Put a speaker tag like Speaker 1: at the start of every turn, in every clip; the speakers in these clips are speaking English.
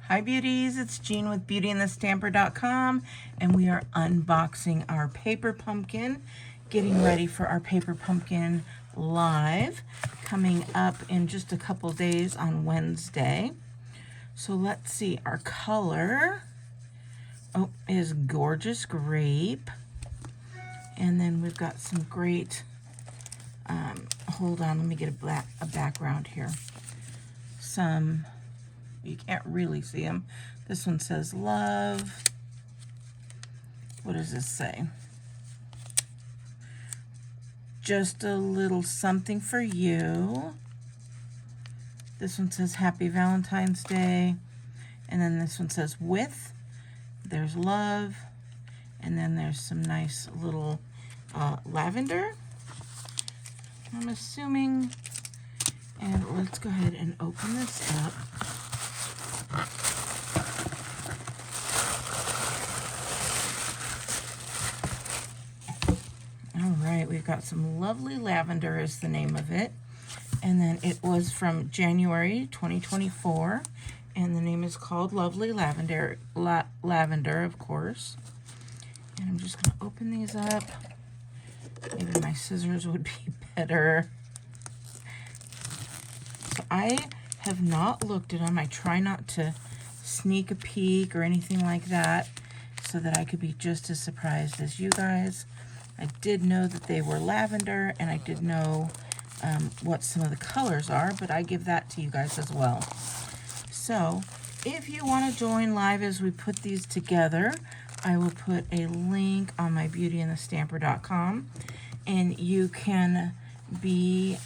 Speaker 1: Hi beauties, it's Jean with beautyandthestamper.com, and we are unboxing our paper pumpkin, getting ready for our paper pumpkin live coming up in just a couple days on Wednesday. So let's see, our color is Gorgeous Grape, and then we've got some great hold on, let me get a background here. You can't really see them. This one says love. What does this say? Just a little something for you. This one says Happy Valentine's Day. And then this one says with. There's love. And then there's some nice little lavender, I'm assuming. And let's go ahead and open this up. All right, we've got some lovely lavender is the name of it. And then it was from January 2024. And the name is called Lovely Lavender, Lavender, of course. And I'm just going to open these up. Maybe my scissors would be better. So I have not looked at them. I try not to sneak a peek or anything like that so that I could be just as surprised as you guys. I did know that they were lavender, and I did know what some of the colors are, but I give that to you guys as well. So if you want to join live as we put these together, I will put a link on my beautyandthestamper.com, and you can be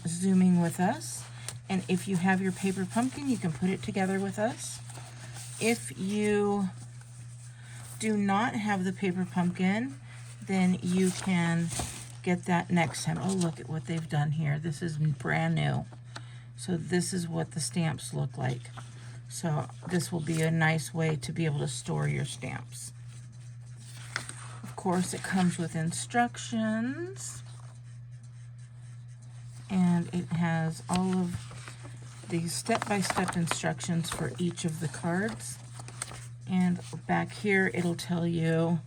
Speaker 1: Zooming with us. And if you have your paper pumpkin, you can put it together with us. If you do not have the paper pumpkin, then you can get that next time. Oh, look at what they've done here. This is brand new. So this is what the stamps look like. So this will be a nice way to be able to store your stamps. Of course, it comes with instructions. And it has all of the step-by-step instructions for each of the cards. And back here, it'll tell you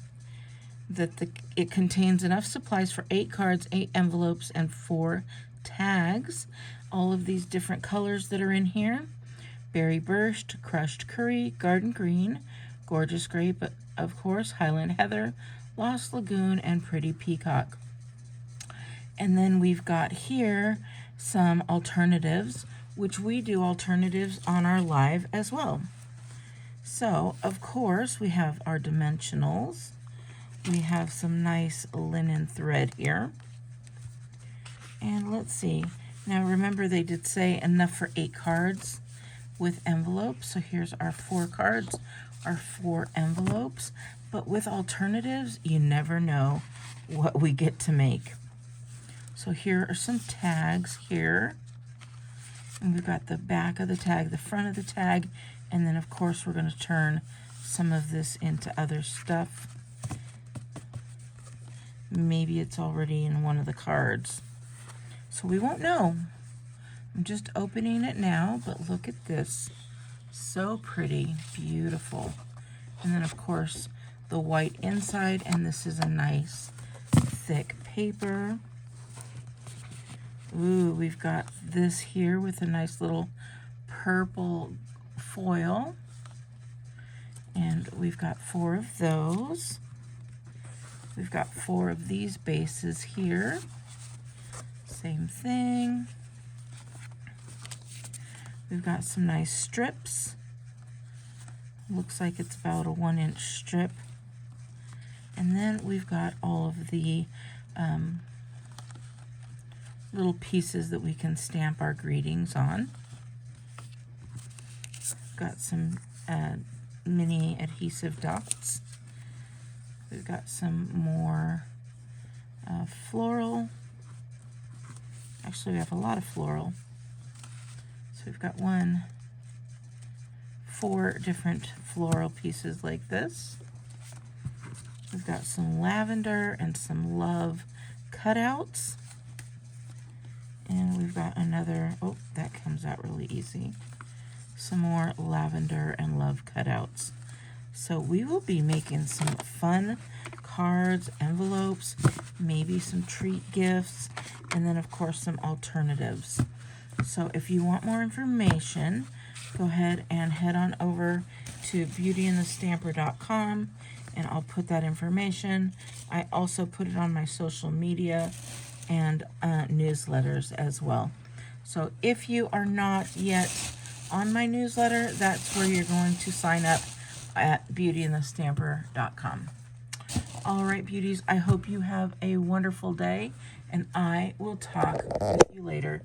Speaker 1: that it contains enough supplies for 8 cards, 8 envelopes, and 4 tags. All of these different colors that are in here: Berry Burst, Crushed Curry, Garden Green, Gorgeous Grape, of course, Highland Heather, Lost Lagoon, and Pretty Peacock. And then we've got here some alternatives, which we do alternatives on our live as well. So, of course, we have our dimensionals. We have some nice linen thread here. And let's see. Now, remember they did say enough for 8 cards with envelopes. So here's our 4 cards, our 4 envelopes. But with alternatives, you never know what we get to make. So here are some tags here. And we've got the back of the tag, the front of the tag, and then of course we're going to turn some of this into other stuff. Maybe it's already in one of the cards. So we won't know. I'm just opening it now, but look at this. So pretty, beautiful. And then of course the white inside, and this is a nice thick paper. Ooh, we've got this here with a nice little purple foil. And we've got 4 of those. We've got 4 of these bases here. Same thing. We've got some nice strips. Looks like it's about a 1-inch strip. And then we've got all of the little pieces that we can stamp our greetings on. Got some mini adhesive dots. We've got some more floral. Actually, we have a lot of floral. So we've got 4 different floral pieces like this. We've got some lavender and some love cutouts. And we've got another, oh, that comes out really easy. some more lavender and love cutouts. So we will be making some fun cards, envelopes, maybe some treat gifts, and then of course some alternatives. So if you want more information, go ahead and head on over to beautyandthestamper.com, and I'll put that information. I also put it on my social media and newsletters as well. So if you are not yet on my newsletter, that's where you're going to sign up at beautyandthestamper.com. All right, beauties, I hope you have a wonderful day, and I will talk with you later.